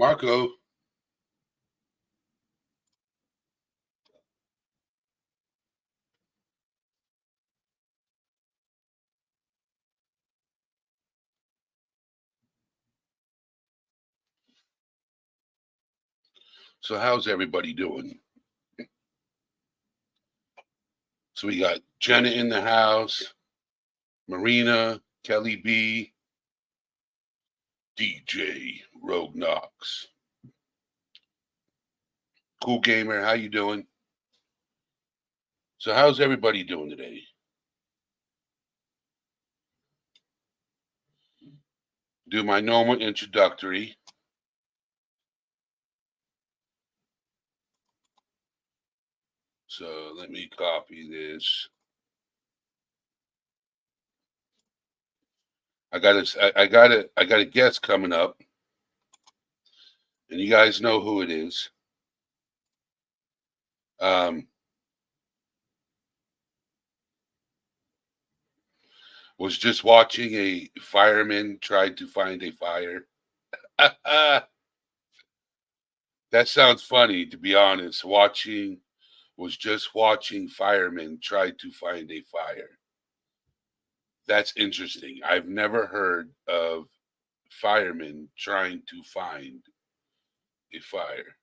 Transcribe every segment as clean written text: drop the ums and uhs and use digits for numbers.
Marco, so how's everybody doing? So we got Jenna in the house, Marina, Kelly B, DJ, Rogue Knox. Cool Gamer, how you doing? So how's everybody doing today? Do my normal introductory. So let me copy this. I got a guest coming up, and you guys know who it is. Was just watching a fireman try to find a fire. That sounds funny, to be honest. Was just watching firemen try to find a fire. That's interesting. I've never heard of firemen trying to find a fire.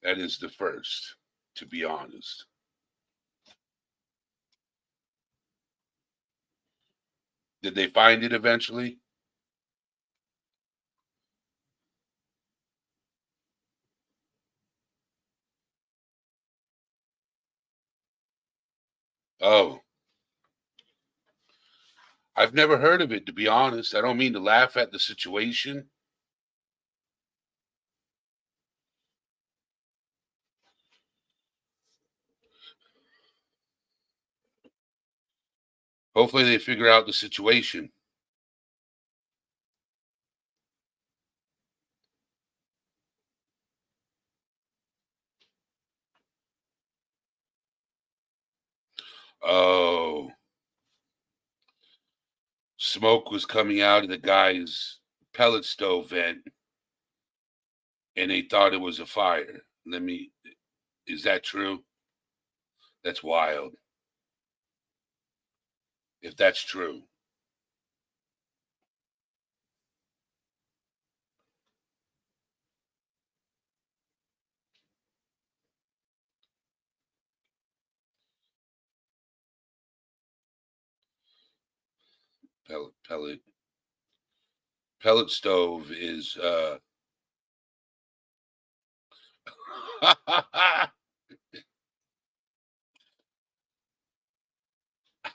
That is the first, to be honest. Did they find it eventually? Oh, I've never heard of it, to be honest. I don't mean to laugh at the situation. Hopefully they figure out the situation. Oh, smoke was coming out of the guy's pellet stove vent, and they thought it was a fire. Is that true? That's wild. If that's true. Pellet pellet stove is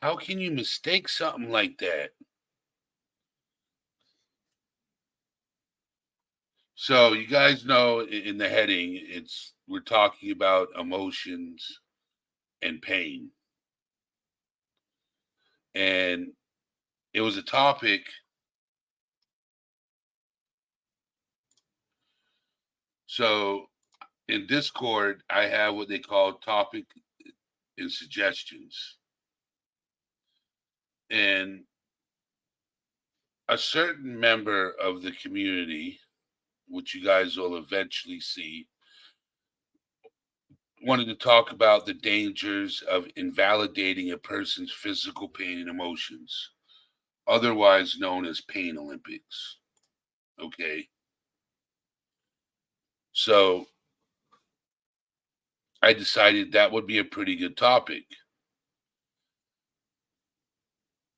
how can you mistake something like that? So you guys know in the heading, we're talking about emotions and pain. And it was a topic. So in Discord, I have what they call topic and suggestions. And a certain member of the community, which you guys will eventually see, wanted to talk about the dangers of invalidating a person's physical pain and emotions, otherwise known as pain Olympics. Okay. So I decided that would be a pretty good topic.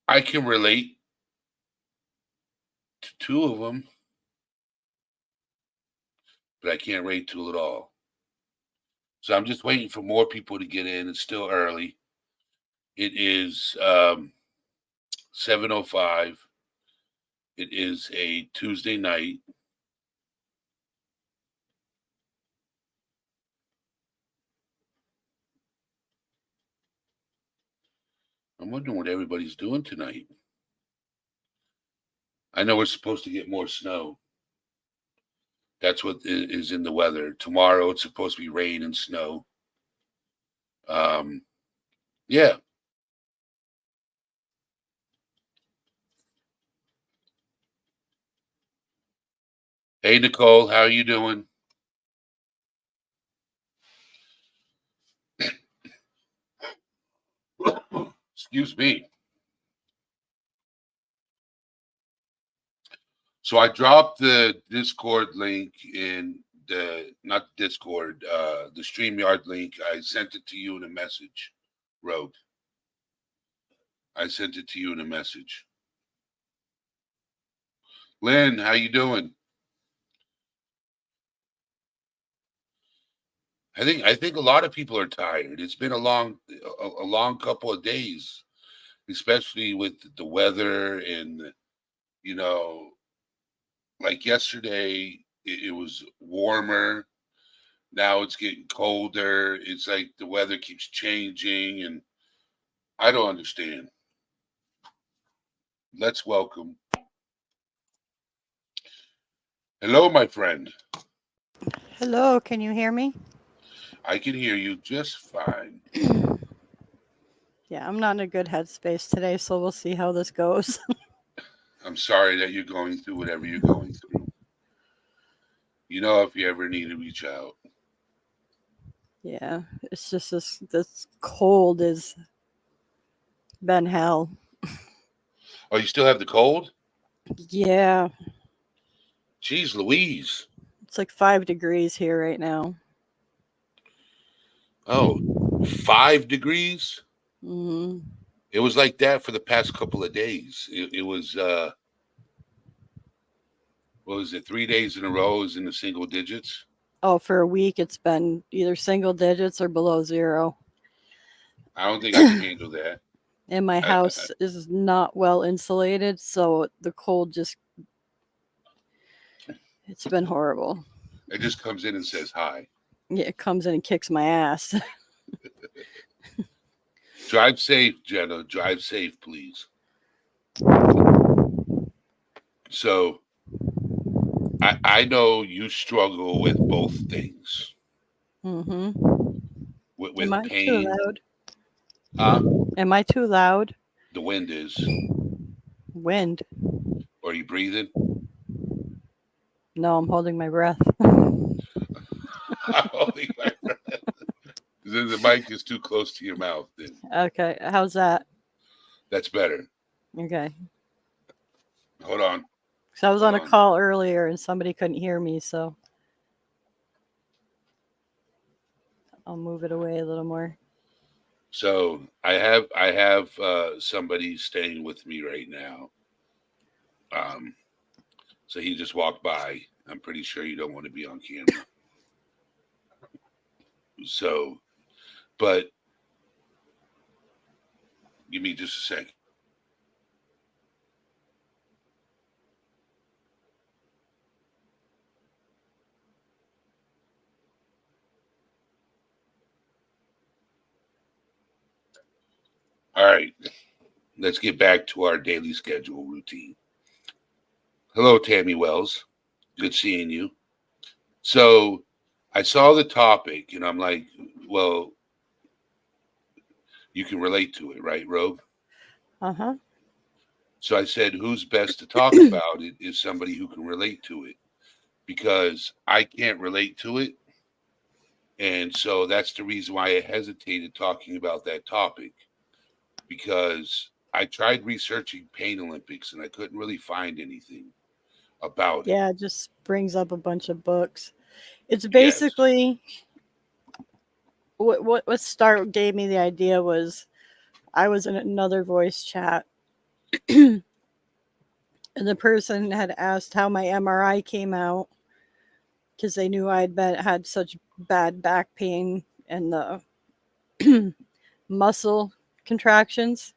I can relate to two of them, but I can't rate two at all. So I'm just waiting for more people to get in. It's still early. It is 7:05. It is a Tuesday night. I'm wondering what everybody's doing tonight. I know we're supposed to get more snow. That's what is in the weather. Tomorrow it's supposed to be rain and snow. Yeah. Hey, Nicole, how you doing? Excuse me. So I dropped the Discord link in the not Discord, the StreamYard link. I sent it to you in a message, Rogue. I sent it to you in a message. Lynn, how you doing? I think a lot of people are tired. It's been a long couple of days, especially with the weather and you know, like yesterday it was warmer. Now it's getting colder. It's like the weather keeps changing, and I don't understand. Let's welcome. Hello, my friend. Hello, can you hear me? I can hear you just fine. Yeah, I'm not in a good headspace today, so we'll see how this goes. I'm sorry that you're going through whatever you're going through. You know, if you ever need to reach out. Yeah, it's just this cold has been hell. Oh, you still have the cold? Yeah, Jeez Louise. it's like 5 degrees here right now. Oh, 5 degrees? Hmm. It was like that for the past couple of days. It was, what was it, 3 days in a row? It was in the single digits. Oh, for a week it's been either single digits or below zero. I don't think I can handle that. And my I, house is not well insulated, so the cold just, it's been horrible. it just comes in and says hi. Yeah, it comes in and kicks my ass. Drive safe, Jenna. Drive safe, please. So I know you struggle with both things, Hmm. Am with I too pain. loud? Huh? Am I too loud? The wind is. Wind. Are you breathing? No, I'm holding my breath. I'm holding my breath. Then the mic is too close to your mouth. Then Okay, how's that? that's better. Okay. Hold on. So I was Hold on a on. call earlier and somebody couldn't hear me, so I'll move it away a little more. So I have somebody staying with me right now. Um, so he just walked by. I'm pretty sure you don't want to be on camera. So, but give me just a second. All right, let's get back to our daily schedule routine. Hello, Tammy Wells. Good seeing you. So I saw the topic and I'm like, well, you can relate to it, right, Rogue? Uh huh. So I said, who's best to talk about it is somebody who can relate to it because I can't relate to it. And so that's the reason why I hesitated talking about that topic because I tried researching Pain Olympics and I couldn't really find anything about it. Yeah, it just brings up a bunch of books. It's Yes. basically what start gave me the idea was I was in another voice chat and the person had asked how my MRI came out because they knew had such bad back pain and the muscle contractions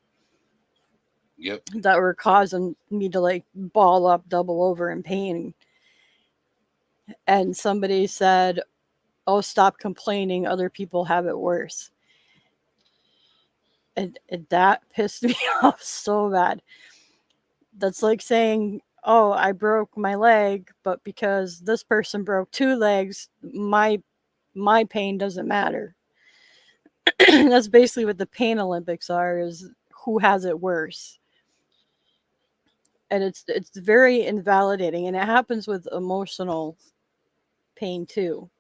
Yep. that were causing me to like ball up double over in pain. And somebody said, "Oh, stop complaining, other people have it worse." And that pissed me off so bad. That's like saying, "Oh, I broke my leg, but because this person broke two legs, my pain doesn't matter." That's basically what the pain Olympics are, is who has it worse. And it's very invalidating, and it happens with emotional pain too.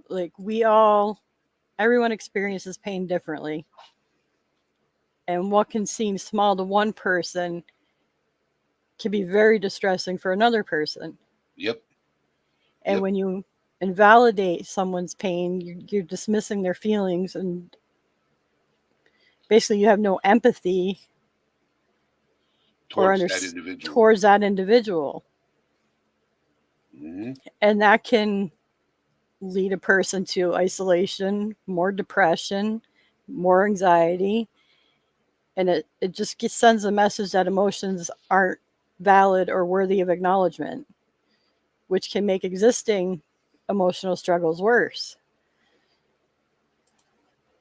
Like everyone experiences pain differently, and what can seem small to one person can be very distressing for another person. Yep. And Yep. when you invalidate someone's pain, you're dismissing their feelings, and basically you have no empathy or Towards that individual. towards that individual. Hmm. And that can lead a person to isolation, more depression, more anxiety, and it just sends a message that emotions aren't valid or worthy of acknowledgement, which can make existing emotional struggles worse.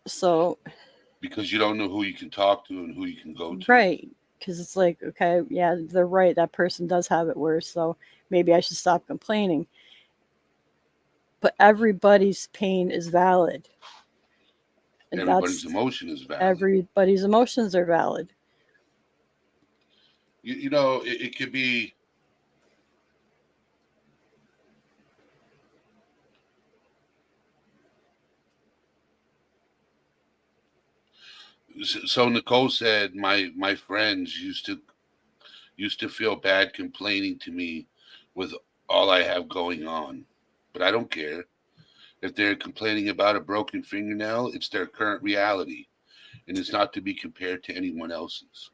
So, Because you don't know who you can talk to and who you can go to. right, because it's like, okay, yeah, they're right, that person does have it worse, so maybe I should stop complaining. But everybody's pain is valid, and Everybody's that's emotion is valid. everybody's emotions are valid. You know, it could be. So Nicole said my friends used to feel bad complaining to me with all I have going on, but I don't care. If they're complaining about a broken fingernail, it's their current reality, and it's not to be compared to anyone else's.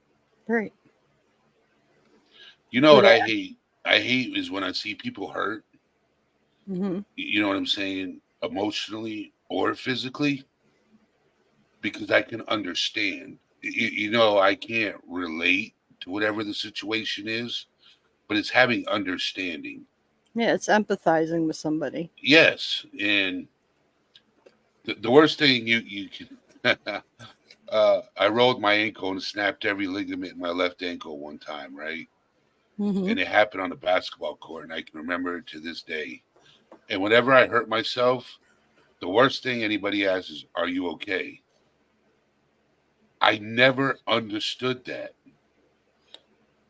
Right. You know But what I hate? I hate is when I see people hurt. mhm. You know what I'm saying? Emotionally or physically, because I can understand. You know, I can't relate to whatever the situation is, but it's having understanding. Yeah, it's empathizing with somebody. Yes, and the worst thing you can. I rolled my ankle and snapped every ligament in my left ankle one time, right? Mhm. And it happened on a basketball court, and I can remember it to this day. And whenever I hurt myself, the worst thing anybody asks is, "Are you okay?" I never understood that.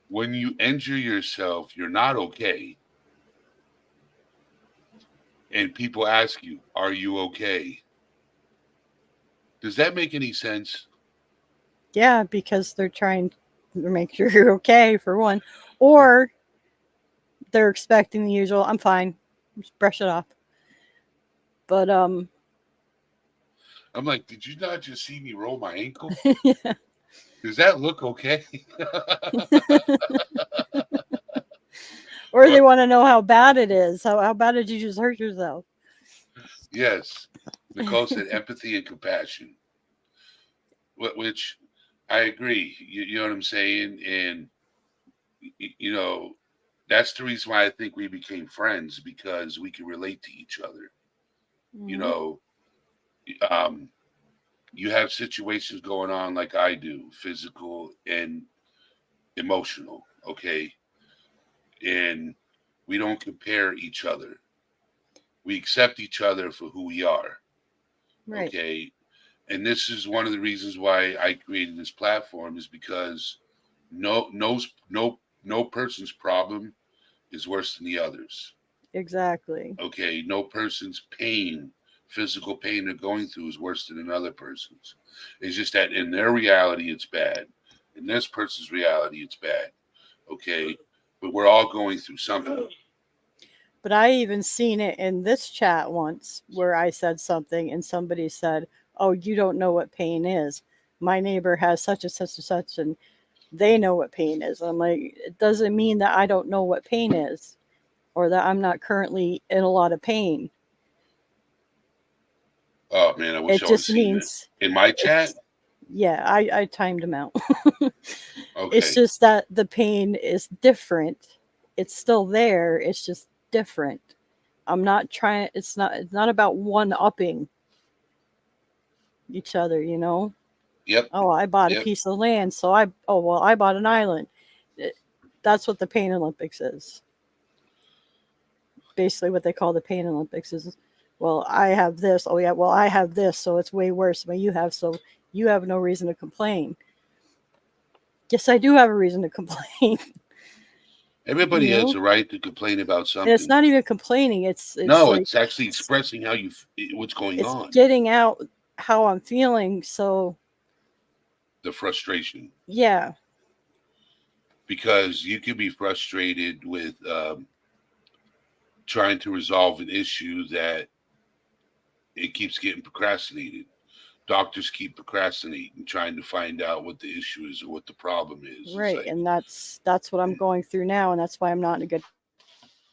When you injure yourself, you're not okay, and people ask you, "Are you okay?" Does that make any sense? Yeah, because they're trying to make sure you're okay for one, or they're expecting the usual. I'm fine. Just brush it off. But I'm like, "Did you not just see me roll my ankle? yeah. Does that look okay?" Or they But want to know how bad it is. How bad did you just hurt yourself? yes, Nicole said empathy and compassion, which I agree. You know what I'm saying? And, you know, that's the reason why I think we became friends because we can relate to each other. You Mhm. know, um, you have situations going on like I do, physical and emotional, okay? And we don't compare each other. We accept each other for who we are, Right. okay? And this is one of the reasons why I created this platform is because no person's problem is worse than the others. Exactly. Okay, no person's pain, physical pain they're going through is worse than another person's. It's just that in their reality it's bad. In this person's reality it's bad. Okay, but we're all going through something. But I even seen it in this chat once where I said something and somebody said, "Oh, you don't know what pain is. My neighbor has such and such and such, and they know what pain is." I'm like, it doesn't mean that I don't know what pain is or that I'm not currently in a lot of pain. Oh man, I wish It I would have just seen that means in my chat. it's, yeah, I timed him out. It's Okay, just that the pain is different. It's still there. It's just different. I'm not trying, it's not about one upping each other, you know? yep, Oh, I bought a yep. piece of land, so I bought an island. It, that's what the pain Olympics is. Basically what they call the pain Olympics is, well, I have this. Oh yeah, well, I have this, so it's way worse than what you have, so you have no reason to complain. Yes, I do have a reason to complain. Everybody You has know, a right to complain about and it's something. not even complaining. It's No, like it's actually it's, expressing how what's going it's on, getting out how I'm feeling. So the frustration. yeah, Because you can be frustrated with trying to resolve an issue that it keeps getting procrastinated. Doctors keep procrastinating, trying to find out what the issue is or what the problem is. It's right. like, And that's what I'm going through now, and that's why I'm not in a good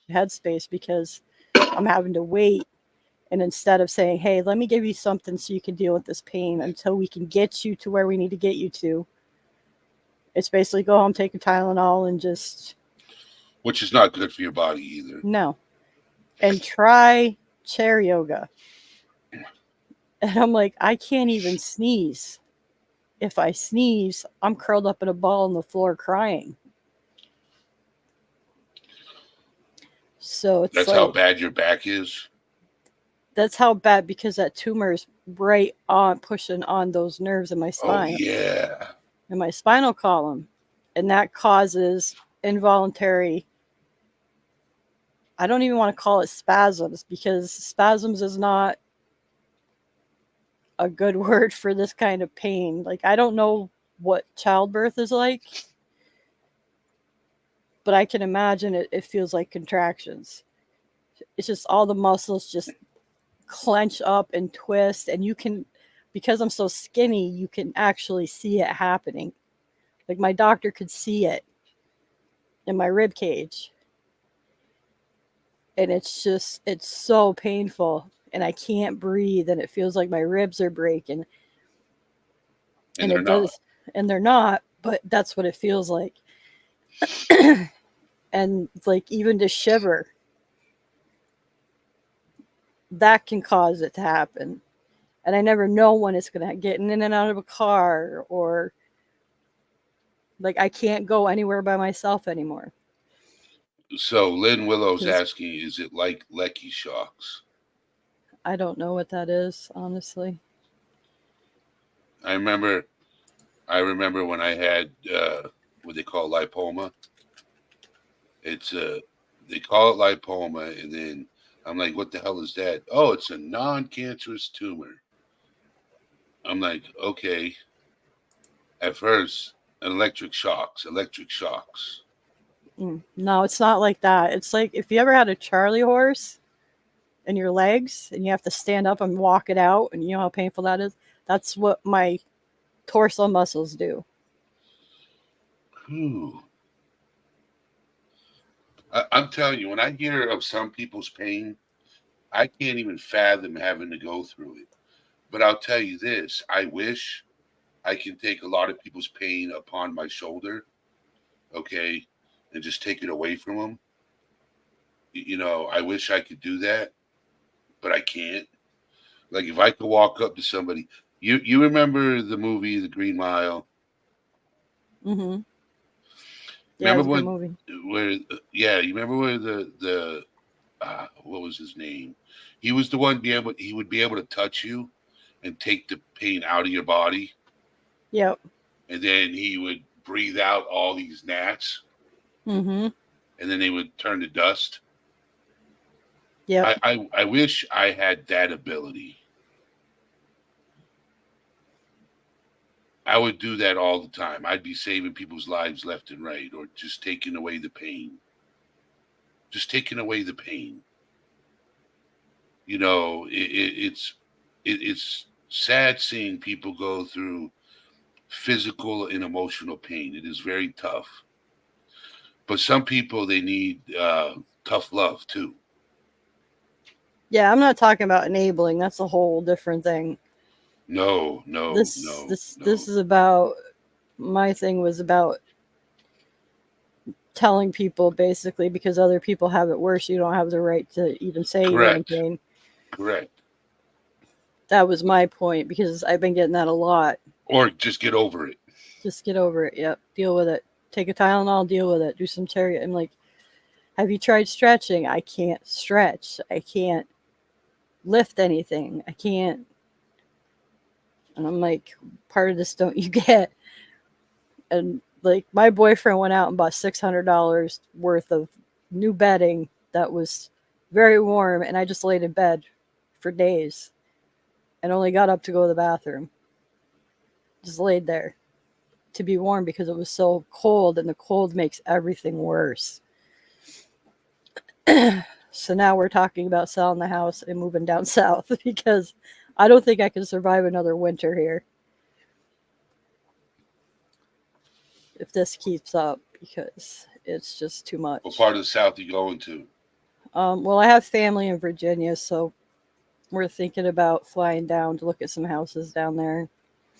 headspace because I'm having to wait. And instead of saying, hey, let me give you something so you can deal with this pain until we can get you to where we need to get you to, it's basically go home, take a Tylenol, and just which is not good for your body either. no. And try chair yoga. And I'm like, I can't even sneeze. If I sneeze, I'm curled up in a ball on the floor crying. So it's That's how like, bad your back is. that's how bad because that tumor is right on pushing on those nerves Oh yeah. in my spinal column. And that causes involuntary, I don't even want to call it spasms because spasms is not a good word for this kind of pain. Like, I don't know what childbirth is like, but I can imagine it feels like contractions. It's just all the muscles just clench up and twist, and you can, because I'm so skinny, you can actually see it happening. Like, my doctor could see it in my rib cage, and it's so painful, and I can't breathe, and it feels like my ribs are breaking, And and they're it not. does, and they're not, but that's what it feels like. And like even to shiver, that can cause it to happen. And I never know when it's going to get in and out of a car, or like I can't go anywhere by myself anymore So Lynn Willow's because asking, is it like Lecky shocks? I don't know what that is, honestly. I remember I remember when I had what they call lipoma. It's they call it lipoma, and then I'm like, what the hell is that? Oh, it's a non-cancerous tumor. I'm like, okay. At first, electric shocks. No, it's not like that. It's like if you ever had a Charlie horse in your legs and you have to stand up and walk it out, and you know how painful that is. That's what my torso muscles do. Whew. I'm telling you, when I hear of some people's pain, I can't even fathom having to go through it. But I'll tell you this: I wish I can take a lot of people's pain upon my shoulder, okay, and just take it away from them. You know, I wish I could do that, but I can't. Like if I could walk up to somebody, you remember the movie The Green Mile? Mm-hmm. Yeah, Remember it's a good when movie. where yeah, you remember where the what was his name? He was the one he would be able to touch you and take the pain out of your body, Yep. and then he would breathe out all these gnats, Mm-hmm. and then they would turn to dust. Yep. I wish I had that ability. I would do that all the time. I'd be saving people's lives left and right, or just taking away the pain. Just taking away the pain. You know, it's sad seeing people go through physical and emotional pain. It is very tough. But some people they need tough love too. Yeah, I'm not talking about enabling. That's a whole different thing. No, no, This no, this no. this is about, my thing was about telling people basically because other people have it worse, you don't have the right to even say you're in Correct, pain. correct. That was my point because I've been getting that a lot. Or just get over it. Just get over it. Yep. Deal with it. Take a Tylenol, deal with it. Do some chariot. I'm like, have you tried stretching? I can't stretch. I can't lift anything. I can't. And I'm like, part of this don't you get? And Like my boyfriend went out and bought $600 worth of new bedding that was very warm, and I just laid in bed for days and only got up to go to the bathroom. Just laid there to be warm because it was so cold, and the cold makes everything worse. So now we're talking about selling the house and moving down south because I don't think I can survive another winter here if this keeps up because it's just too What much. part of the South you going to? Well, I have family in Virginia, so we're thinking about flying down to look at some houses down there.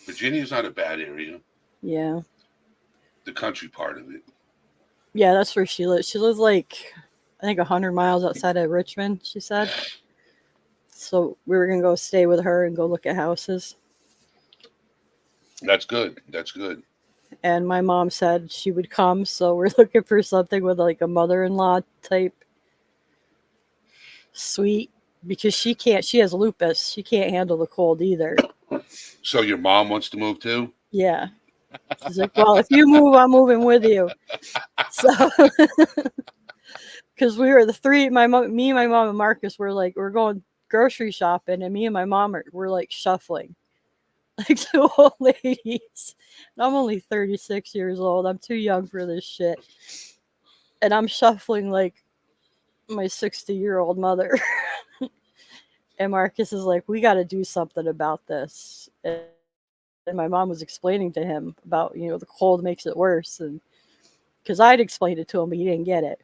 Virginia's not a bad area. Yeah. The country part of it. Yeah, that's where she lives. She lives like, I think, 100 miles outside of Richmond, she said. So we were going to go stay with her and go look at houses. That's good. That's good. And my mom said she would come, so we're looking for something with like a mother-in-law type suite because she has lupus. She can't handle the cold either. So your mom wants to move too? Yeah. She's like, "Well, if you move, I'm moving with you." So because we were the three, my mom, me, my mom, and Marcus were like, we're going grocery shopping, and me and my mom were like shuffling like two old ladies. And I'm only 36 years old. I'm too young for this shit. And I'm shuffling like my 60-year-old mother. And Marcus is like, we got to do something about this. And my mom was explaining to him about, the cold makes it worse. And because I'd explained it to him, but he didn't get it.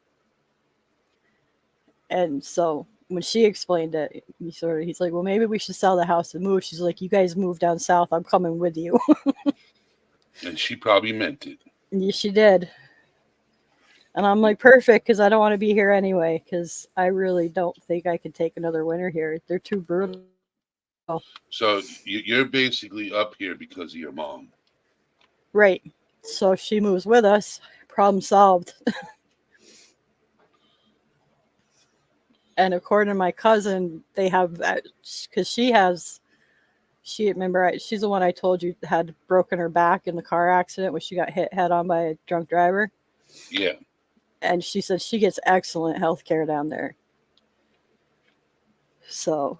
And so when she explained it, he's like, well, maybe we should sell the house and move. She's like, you guys move down south. I'm coming with you. And she probably meant it. And yeah, she did. And I'm like, perfect, because I don't want to be here anyway, because I really don't think I could take another winter here. They're too brutal. So you're basically up here because of your mom. Right. So if she moves with us, problem solved. And according to my cousin, they have, because she's the one I told you had broken her back in the car accident when she got hit head on by a drunk driver. Yeah. And she said she gets excellent health care down there. So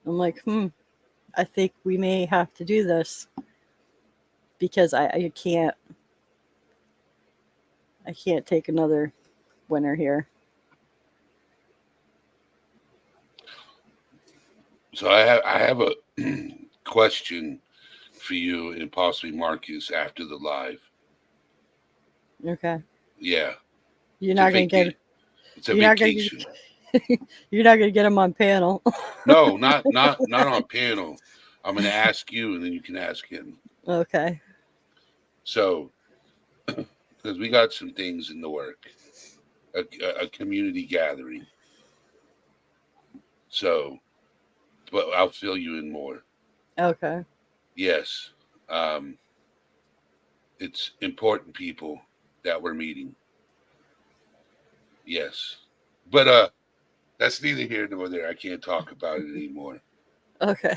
I'm like, I think we may have to do this because I can't take another winter here. So I have a question for you and possibly Marcus after the live. Okay. Yeah. You're It's a not gonna get vacation. It's a you're not gonna vacation. you're not gonna get them on panel. No, not on panel. I'm gonna ask you and then you can ask him. Okay. So because we got some things in the work. A community gathering. So but I'll fill you in more. Okay. Yes. Um it's important people that we're meeting. Yes. But that's neither here nor there. I can't talk about it anymore. Okay.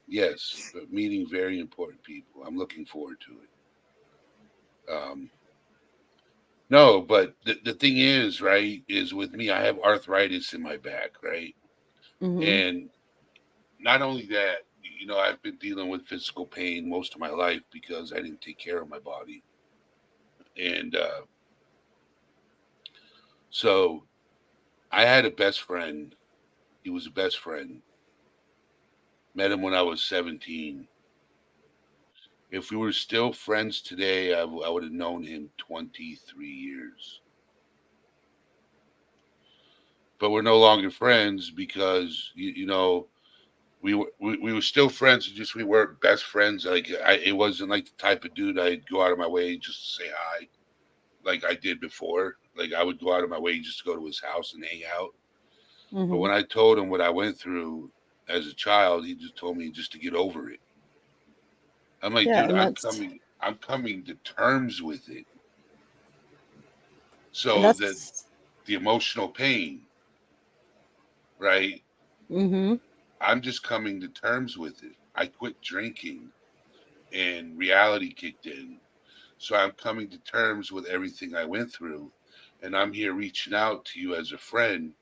Yes, but meeting very important people. I'm looking forward to it. No, but the thing is, right, is with me, I have arthritis in my back, right? Mhm. And not only that, I've been dealing with physical pain most of my life because I didn't take care of my body. And so I had a best friend. He was a best friend. Met him when I was 17. If we were still friends today, I would have known him 23 years. But we're no longer friends because we were still friends. Just we weren't best friends. Like it wasn't like the type of dude I'd go out of my way just to say hi, like I did before. Like I would go out of my way just to go to his house and hang out. But Mhm. when I told him what I went through as a child, he just told me just to get over it. I'm like, Yeah, dude, and I'm that's coming. I'm coming to terms with it. and So that that's the emotional pain, right? mhm. I'm just coming to terms with it. I quit drinking and reality kicked in. So I'm coming to terms with everything I went through. And I'm here reaching out to you as a friend.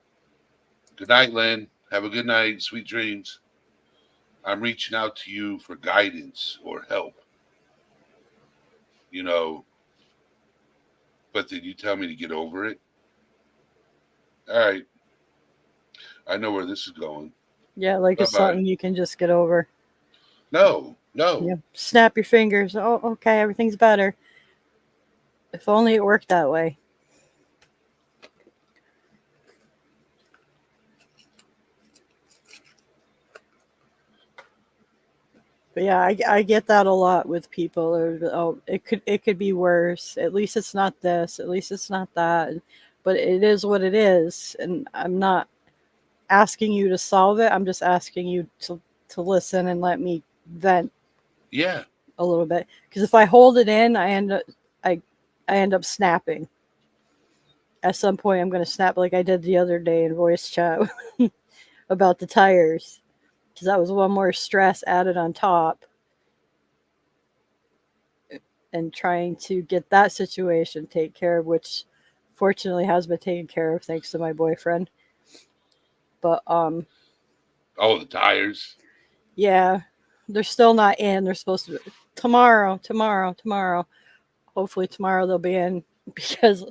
Good night, Len. Have a good night. Sweet dreams. I'm reaching out to you for guidance or help, you know, but then you tell me to get over it. All right. I know where this is going. Yeah, like Bye it's bye. something you can just get over. No, no. Yeah, snap your fingers. Oh, okay, everything's better. If only it worked that way. But yeah, I get that a lot with people. Or oh, it could be worse. At least it's not this. At least it's not that. But it is what it is, and I'm not asking you to solve it. I'm just asking you to listen and let me vent Yeah. a little bit. Because if I hold it in, I I end up snapping. At some point, I'm going to snap like I did the other day in voice chat about the tires. Because that was one more stress added on top, and trying to get that situation taken care of, which fortunately has been taken care of thanks to my boyfriend. But Oh, the tires. yeah, they're still not in. They're supposed to be tomorrow, tomorrow, tomorrow. Hopefully tomorrow they'll be in because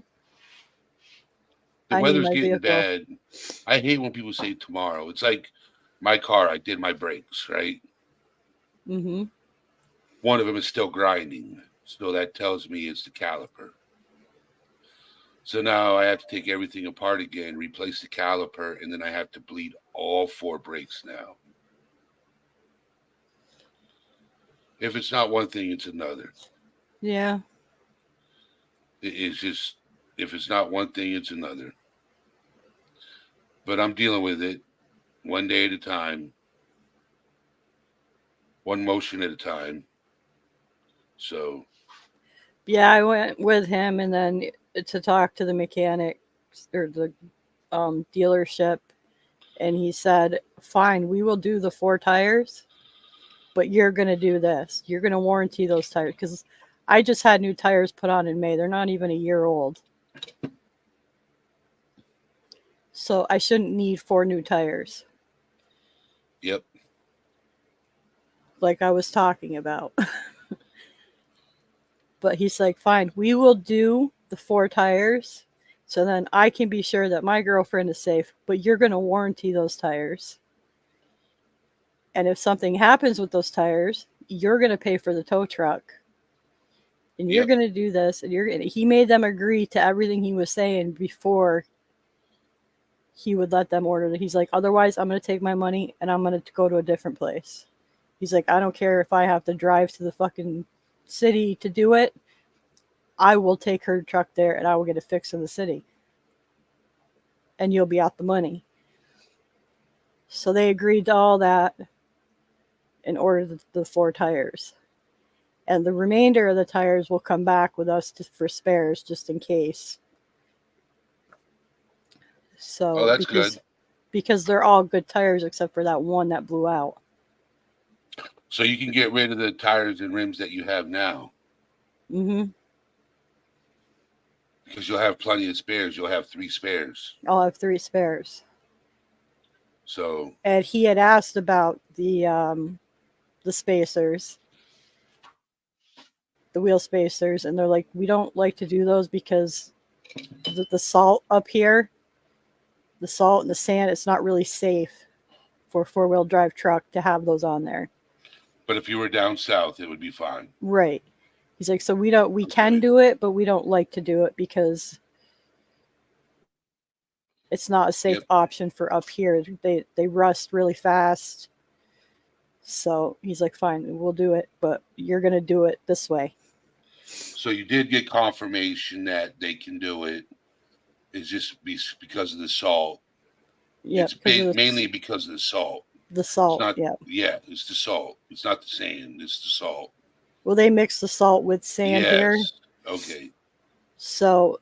The I need weather's my getting vehicle. bad. I hate when people say tomorrow. It's like my car, I did my brakes, right? Hmm. One of them is still grinding. So that tells me it's the caliper. So now I have to take everything apart again, replace the caliper, and then I have to bleed all four brakes now. If it's not one thing, it's another. Yeah. It's just, if it's not one thing, it's another. But I'm dealing with it one day at a time, one motion at a time. So, Yeah, I went with him and then to talk to the mechanic or the dealership, and he said, "Fine, we will do the four tires, but you're going to do this. You're going to warranty those tires because I just had new tires put on in May. They're not even a year old. So I shouldn't need four new tires yep, like I was talking about." But he's like, "Fine, we will do the four tires so then I can be sure that my girlfriend is safe, but you're going to warranty those tires. And if something happens with those tires, you're going to pay for the tow truck. And you're yep. going to do this." And he made them agree to everything he was saying before he would let them order it. He's like, "Otherwise, I'm going to take my money and I'm going to go to a different place." He's like, "I don't care if I have to drive to the fucking city to do it. I will take her truck there and I will get it fixed in the city. And you'll be out the money." So they agreed to all that and ordered the four tires. And the remainder of the tires will come back with us for spares just in case. Oh, So that's good. because they're all good tires except for that one that blew out. So you can get rid of the tires and rims that you have now Hmm. because you'll have plenty of spares. You'll have three spares. I'll have three spares. So, And he had asked about the spacers, the wheel spacers, and they're like, "We don't like to do those because the salt up here, the salt and the sand, it's not really safe for a four-wheel drive truck to have those on there." but if you were down south, it would be fine. Right. He's like, "So we can Okay. do it, but we don't like to do it because it's not a safe Yep. option for up here. They rust really fast." So he's like, "Fine, we'll do it, but you're gonna do it this way." So you did get confirmation that they can do it. It's just because of the salt. Yeah, It's because of mainly because of the salt. the It's salt. not. Yeah. Yeah, it's the salt. It's not the sand. It's the salt. Well, they mix the salt with sand here, Yes. Okay. so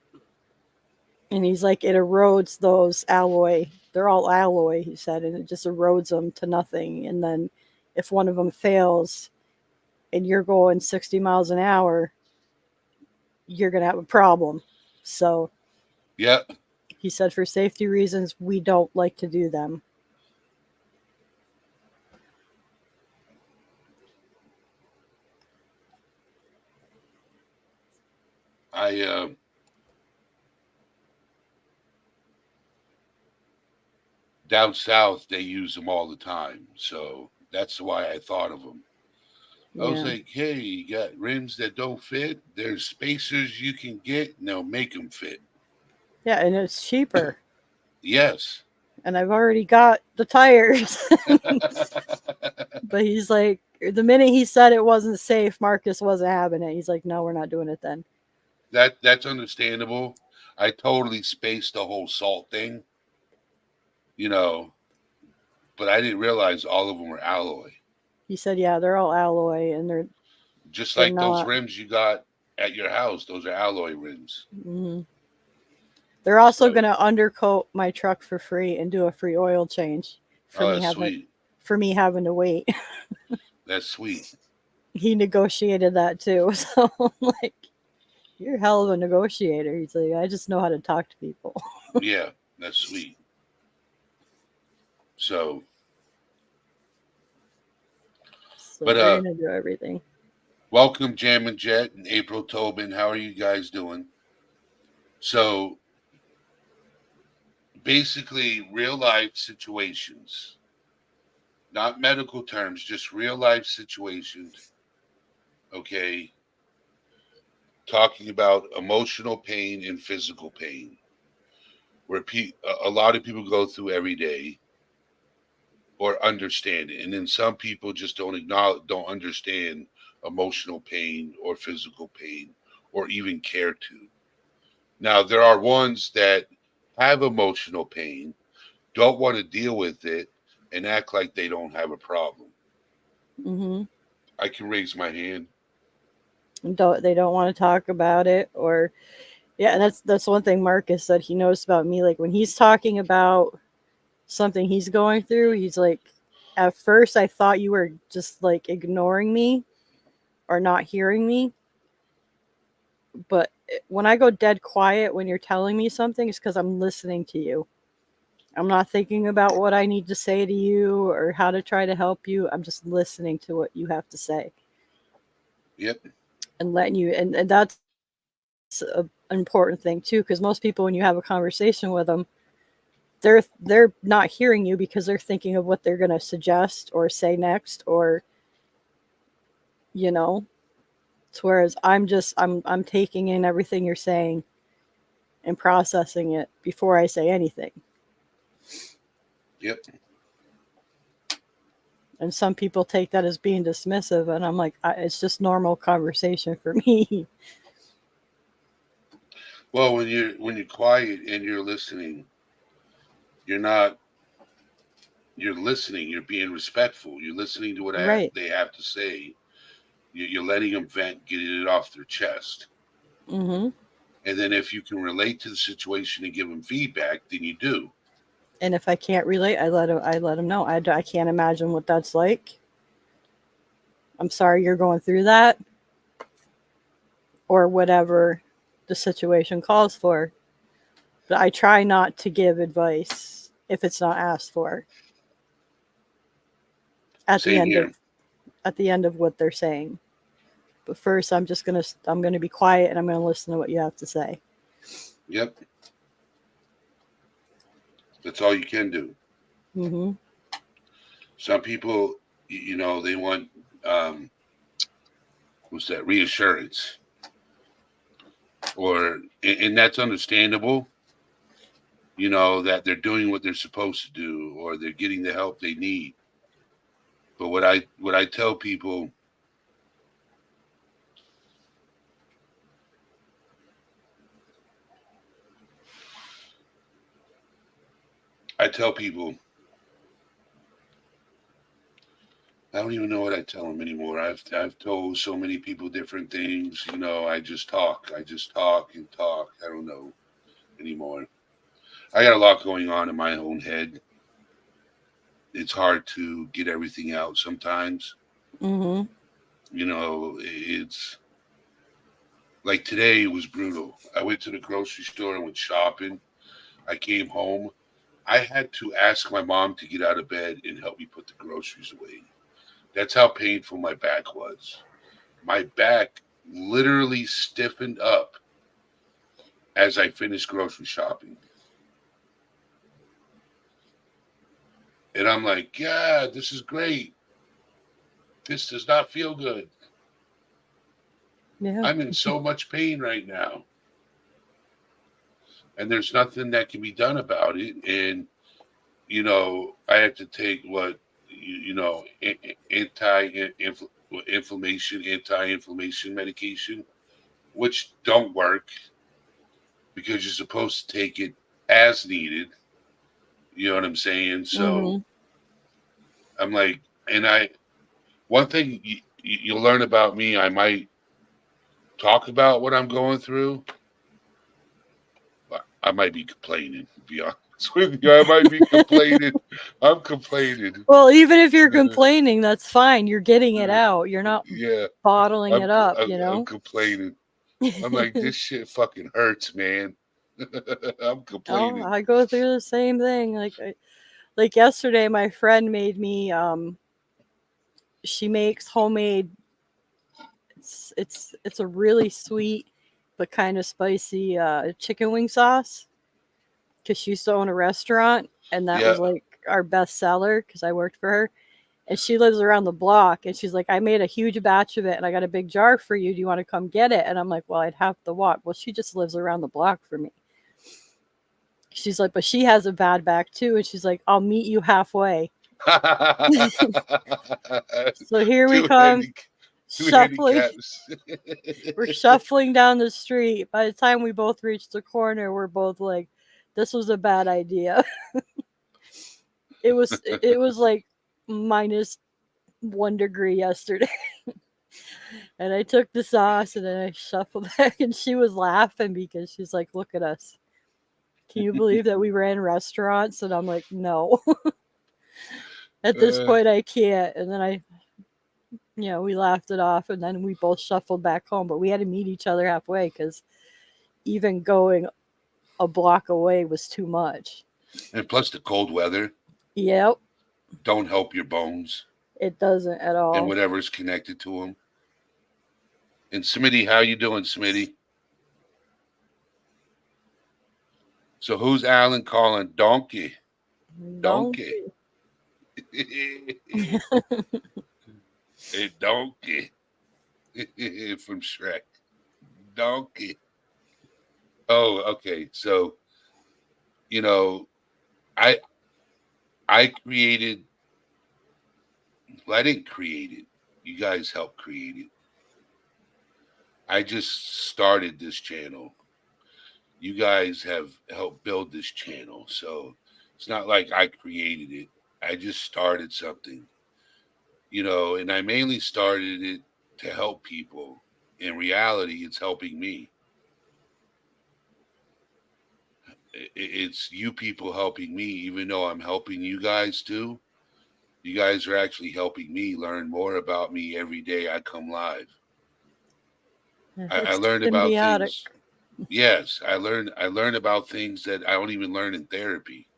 and he's like, it erodes those alloy. They're all alloy, he said, and it just erodes them to nothing. And then if one of them fails and you're going 60 miles an hour, you're going to have a problem. So Yep. he said, for safety reasons, we don't like to do them. I down south they use them all the time, so that's why I thought of them. I was Yeah. like, hey, you got rims that don't fit. There's spacers you can get. Now make them fit. Yeah, and it's cheaper. Yes. And I've already got the tires. But he's like, the minute he said it wasn't safe, Marcus wasn't having it. He's like, no, we're not doing it then. That's understandable. I totally spaced the whole salt thing, you know, but I didn't realize all of them were alloy. He said, yeah, they're all alloy and Just they're like those not. rims you got at your house, those are alloy rims. Mhm. They're also So, going to undercoat my truck for free and do a free oil change for oh, me that's having sweet. for me having to wait. That's sweet. He negotiated that too. So I'm like, you're a hell of a negotiator. He's like, I just know how to talk to people. Yeah, that's sweet. So, So but they're gonna do everything. welcome Jam and Jet and April Tobin. How are you guys doing? So, basically, real life situations, not medical terms, just real life situations. Okay, talking about emotional pain and physical pain, where a lot of people go through every day or understand it, and then some people just don't understand emotional pain or physical pain or even care to. Now there are ones that have emotional pain, don't want to deal with it, and act like they don't have a problem. Hmm. I can raise my hand. Don't they don't want to talk about it, or yeah, and that's one thing Marcus said he knows about me. Like when he's talking about something he's going through, he's like, at first I thought you were just like ignoring me or not hearing me, but when I go dead quiet when you're telling me something, it's because I'm listening to you. I'm not thinking about what I need to say to you or how to try to help you. I'm just listening to what you have to say Yep. and letting you. And that's an important thing too, because most people, when you have a conversation with them, they're not hearing you because they're thinking of what they're going to suggest or say next, or you know. Whereas I'm taking in everything you're saying and processing it before I say anything. Yep. And some people take that as being dismissive, and I'm like, it's just normal conversation for me. Well, when you're quiet and you're listening, you're not you're listening. You're being respectful. You're listening to what Right. they have to say. You're letting them vent, getting it off their chest. Hmm. And then if you can relate to the situation and give them feedback, then you do. And if I can't relate, I let them know. I can't imagine what that's like. I'm sorry you're going through that, or whatever the situation calls for. But I try not to give advice if it's not asked for at the Same end of here. what they're saying. But first, I'm gonna be quiet and I'm gonna listen to what you have to say. Yep. That's all you can do. Hmm. Some people, they want um, what's that reassurance, and that's understandable. That they're doing what they're supposed to do, or they're getting the help they need. But what I tell people, I tell people, I don't even know what I tell them anymore. I've told so many people different things. I just talk and talk. I don't know anymore. I got a lot going on in my own head. It's hard to get everything out sometimes. Hmm. It's Like today was brutal. I went to the grocery store and went shopping. I came home. I had to ask my mom to get out of bed and help me put the groceries away. That's how painful my back was. My back literally stiffened up as I finished grocery shopping. And I'm like, yeah, this is great. This does not feel good. Yeah. I'm in so much pain right now. And there's nothing that can be done about it. And, I have to take what, anti-inflammation medication, which don't work because you're supposed to take it as needed. You know what I'm saying? So Mhm. I'm like, and one thing you'll learn about me, I might talk about what I'm going through. I might be complaining, to be honest with you. I might be complaining. I'm complaining. Well, even if you're complaining, that's fine. You're getting it out. You're not Yeah, bottling I'm, it up, I'm, you I'm know? complaining. I'm like, this shit fucking hurts, man. I'm Oh, complaining. I go through the same thing. Like yesterday my friend made me she makes homemade it's a really sweet but kind of spicy chicken wing sauce cuz she used to own a restaurant and that Yeah. was like our best seller cuz I worked for her. And she lives around the block and she's like, I made a huge batch of it and I got a big jar for you. Do you want to come get it? And I'm like, well, I'd have to walk. Well, she just lives around the block for me. She's like, but she has a bad back too. And she's like, I'll meet you halfway. So here we two come, handy, two shuffling. handicaps. We're shuffling down the street. By the time we both reach the corner, we're both like, this was a bad idea. It was like -1 degree yesterday. And I took the sauce and then I shuffled back and she was laughing because she's like, look at us. Can you believe that we ran restaurants? And I'm like, no. At this uh, point I can't. And then we laughed it off and then we both shuffled back home. But we had to meet each other halfway because even going a block away was too much. and plus the cold weather Yep, don't help your bones it doesn't at and all. whatever's connected to them. And Smitty, how you doing, Smitty? So who's Alan calling donkey? Donkey. Donkey. A donkey from Shrek. Donkey. Oh, okay. So you know, I I created. Well, I didn't create it. You guys helped create it. I just started this channel. You guys have helped build this channel, so it's not like I created it. I just started something, and I mainly started it to help people. In reality, it's helping me. It's you people helping me, even though I'm helping you guys too. You guys are actually helping me learn more about me every day I come live. I It's learned about symbiotic. things. Yes, I learned about things that I don't even learn in therapy.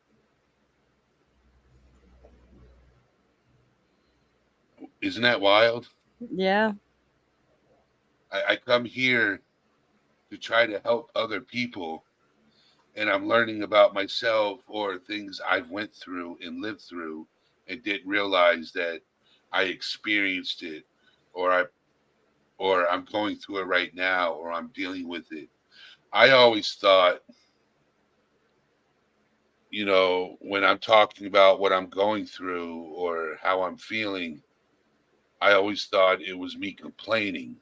Isn't that wild? Yeah. I come here to try to help other people, and I'm learning about myself or things I've went through and lived through and didn't realize that I experienced it, or I'm going through it right now, or I'm dealing with it. I always thought, when I'm talking about what I'm going through or how I'm feeling, I always thought it was me complaining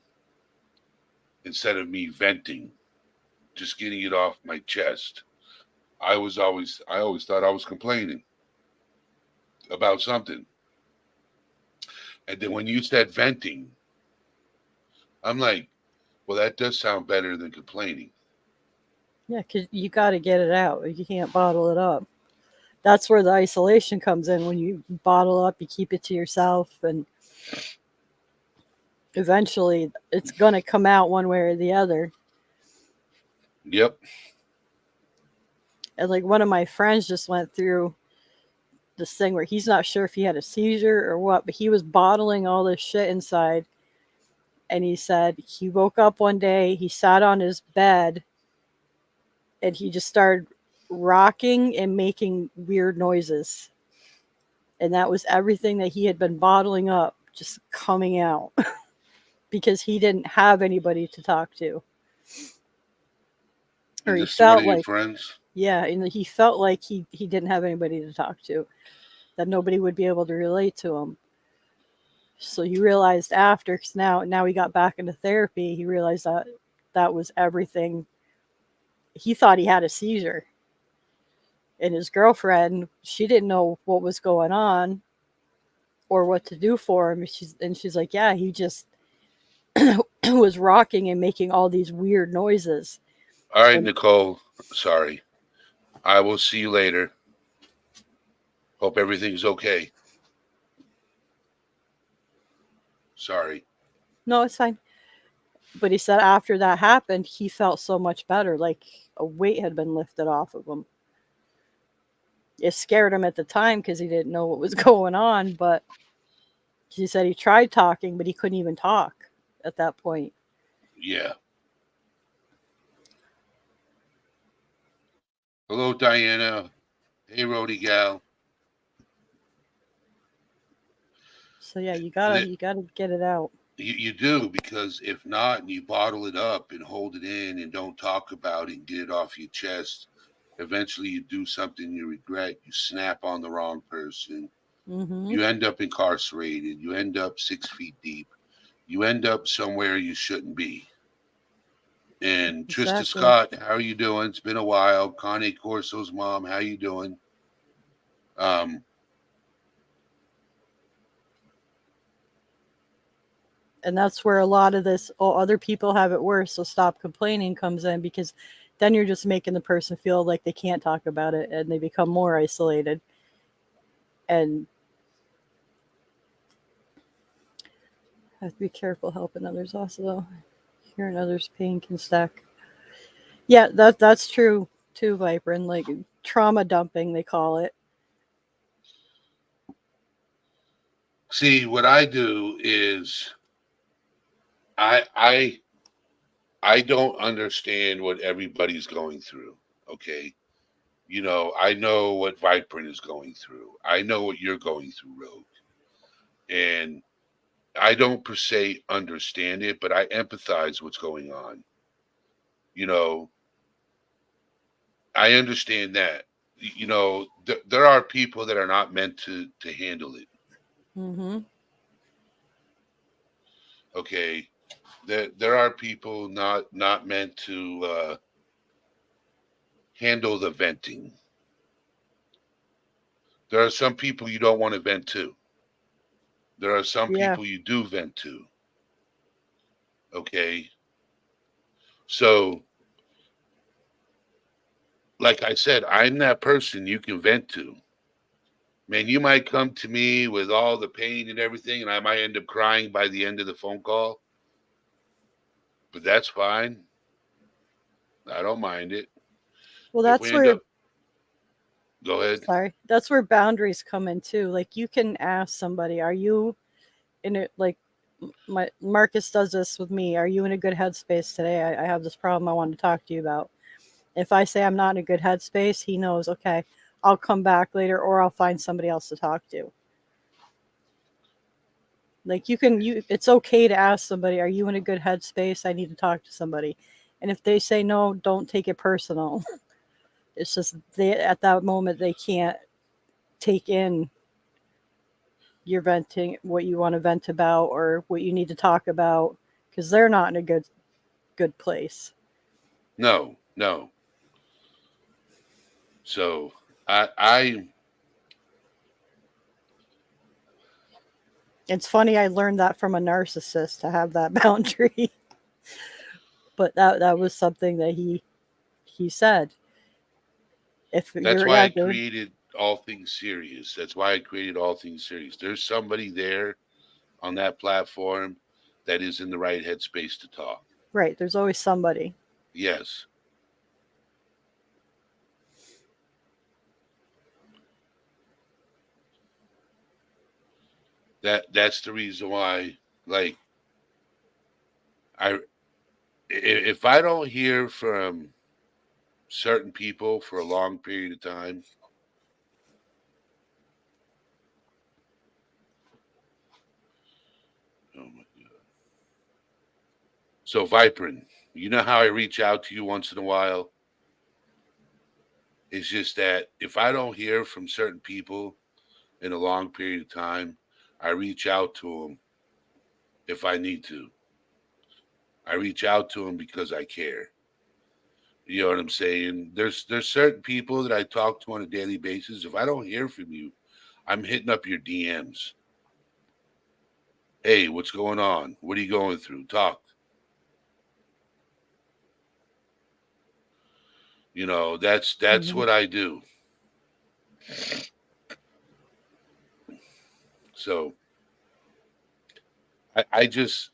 instead of me venting, just getting it off my chest. I always thought I was complaining about something. And then when you said venting, I'm like, well, that does sound better than complaining. Yeah, because you got to get it out. You can't bottle it up. That's where the isolation comes in. When you bottle up, you keep it to yourself, and eventually it's going to come out one way or the other. Yep. And like one of my friends just went through this thing where he's not sure if he had a seizure or what, but he was bottling all this shit inside. And he said he woke up one day, he sat on his bed, and he just started rocking and making weird noises. And that was everything that he had been bottling up just coming out because he didn't have anybody to talk to. Or Is he this one felt of your like, friends? yeah, and he felt like he didn't have anybody to talk to, that nobody would be able to relate to him. So he realized after, because now he got back into therapy, he realized that that was everything. He thought he had a seizure, and his girlfriend, she didn't know what was going on or what to do for him. She's like, yeah, he just was rocking and making all these weird noises. All right, And Nicole. Sorry. I will see you later. Hope everything's okay. Sorry. no, it's fine. But he said after that happened, he felt so much better, like a weight had been lifted off of him. It scared him at the time because he didn't know what was going on, but he said he tried talking, but he couldn't even talk at that point. Yeah. Hello, Diana. Hey, Rody gal. So yeah, you And gotta you gotta get it out. you do, because if not, and you bottle it up and hold it in and don't talk about it and get it off your chest, eventually you do something you regret. You snap on the wrong person. Mm-hmm. You end up incarcerated. You end up 6 feet deep. You end up somewhere you shouldn't be. And Trista Exactly. Scott, how are you doing? It's been a while. Connie Corso's mom, how you doing? Um, And that's where a lot of this, oh, other people have it worse, so stop complaining comes in, because then you're just making the person feel like they can't talk about it and they become more isolated. And have to be careful helping others also, though. Hearing others' pain can stack. Yeah, that's true too, Viper. And like trauma dumping, they call it. See, what I do is I I I don't understand what everybody's going through. Okay. I know what Vibrant is going through. I know what you're going through, Rogue. And I don't per se understand it, but I empathize what's going on. You know, I understand that. There are people that are not meant to handle it. Mm-hmm. Okay. There are people not meant to handle the venting. There are some people you don't want to vent to. There are some Yeah. people you do vent to. Okay. So, like I said, I'm that person you can vent to. Man, you might come to me with all the pain and everything, and I might end up crying by the end of the phone call, but that's fine. I don't mind it. Well, If we that's end where, up, go ahead. sorry, that's where boundaries come in too. Like you can ask somebody, are you in it? Like my Marcus does this with me. Are you in a good headspace today? I have this problem I want to talk to you about. If I say I'm not in a good headspace, he knows, okay, I'll come back later or I'll find somebody else to talk to. Like it's okay to ask somebody, are you in a good headspace? I need to talk to somebody. And if they say no, don't take it personal. It's just they at that moment they can't take in your venting, what you want to vent about or what you need to talk about, because they're not in a good place. No, no. So I It's funny I learned that from a narcissist to have that boundary, but that was something that he said. If that's you're why yeah, I created All Things Serious. That's why I created All Things Serious. There's somebody there on that platform that is in the right headspace to talk. Right. There's always somebody. Yes. That's the reason why, like, I if I don't hear from certain people for a long period of time, oh my god. So Viprin, you know how I reach out to you once in a while? It's just that if I don't hear from certain people in a long period of time, I reach out to them if I need to. I reach out to them because I care. You know what I'm saying? There's certain people that I talk to on a daily basis. If I don't hear from you, I'm hitting up your DMs. Hey, what's going on? What are you going through? Talk. You know, that's Hmm. what I do. So I just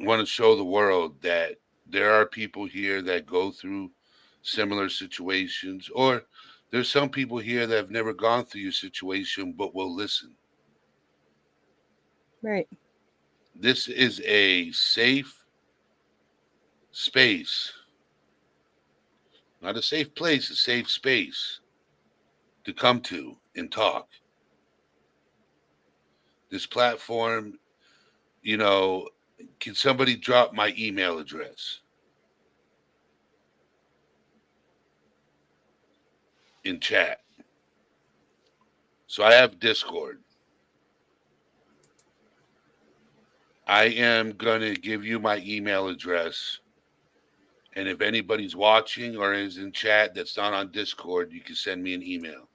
want to show the world that there are people here that go through similar situations, or there's some people here that have never gone through your situation but will listen. Right. This is a safe space, not a safe place, a safe space to come to and talk. This platform, you know, can somebody drop my email address in chat? So I have Discord. I am going to give you my email address. And if anybody's watching or is in chat that's not on Discord, you can send me an email.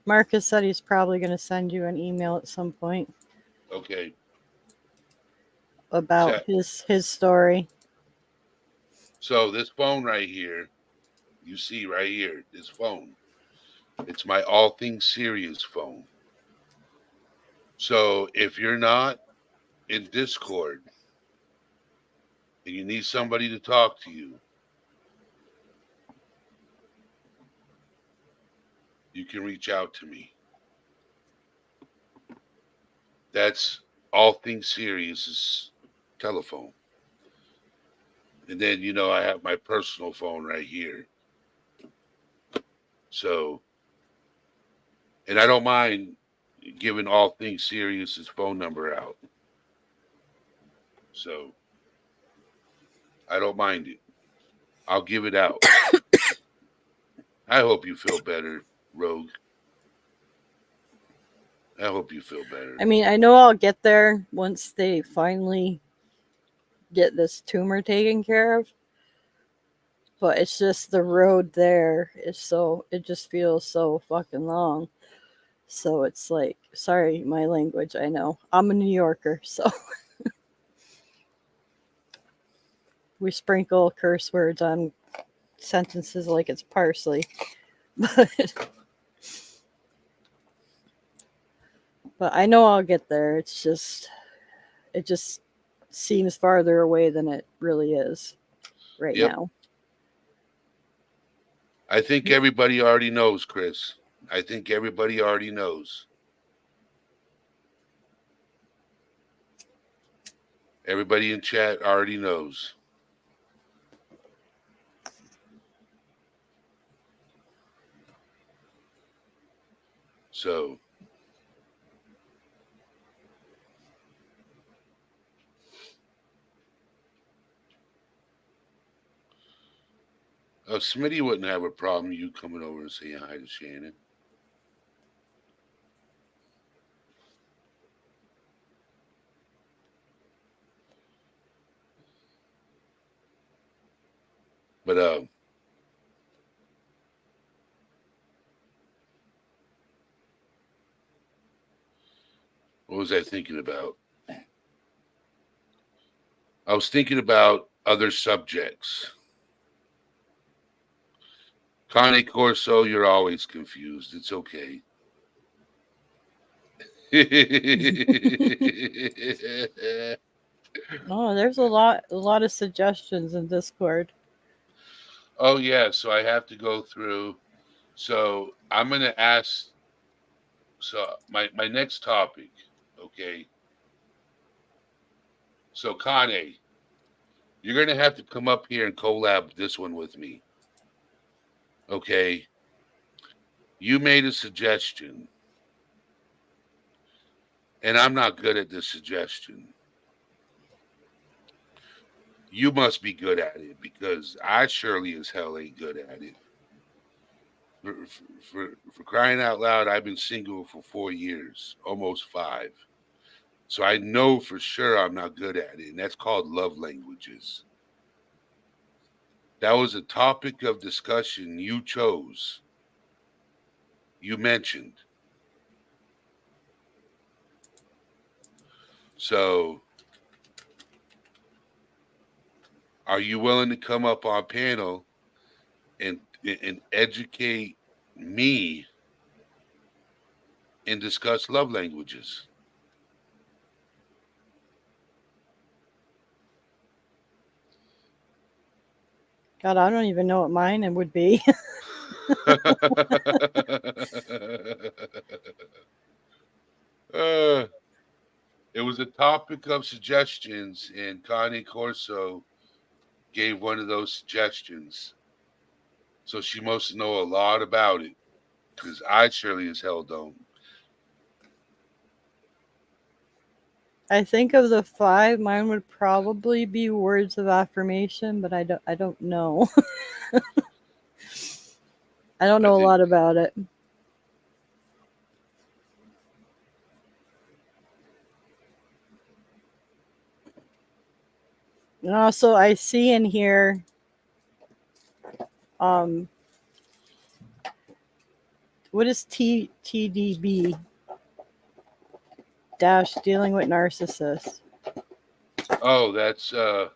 Marcus said he's probably going to send you an email at some point Okay. about So, his story. so this phone right here, you see right here, this phone, it's my All Things Serious phone. So if you're not in Discord and you need somebody to talk to you, you can reach out to me. That's All Things Serious' telephone. And then, you know, I have my personal phone right here. So, and I don't mind giving All Things Serious' phone number out. So, I don't mind it. I'll give it out. I hope you feel better, Rogue. I hope you feel better. I mean, I know I'll get there once they finally get this tumor taken care of, but it's just the road there is so, it just feels so fucking long. So it's like, sorry, my language, I know. I'm a New Yorker, so we sprinkle curse words on sentences like it's parsley. But I know I'll get there. It's just, it just seems farther away than it really is right Yep. now. I think everybody already knows, Chris. I think everybody already knows. Everybody in chat already knows. So, Smitty wouldn't have a problem you coming over and saying hi to Shannon. But what was I thinking about? I was thinking about other subjects. Cane Corso, you're always confused. It's okay. Oh, there's a lot of suggestions in Discord. Oh yeah, so I have to go through. So I'm gonna ask. So my next topic, okay. So Kane, you're gonna have to come up here and collab this one with me, okay? You made a suggestion, and I'm not good at this suggestion. You must be good at it because I surely as hell ain't good at it. For crying out loud, I've been single for 4 years, almost 5. So I know for sure I'm not good at it, and that's called love languages. That was a topic of discussion you chose. You mentioned. So, are you willing to come up on panel and educate me and discuss love languages? God, I don't even know what mine would be. uh, it was a topic of suggestions, and Connie Corso gave one of those suggestions. So she must know a lot about it, because I surely as hell don't. I think of the 5, mine would probably be words of affirmation, but I don't know. I don't I know a think lot about it. And also, I see in here, um, what is TDB dash dealing with narcissists? oh, that's oh,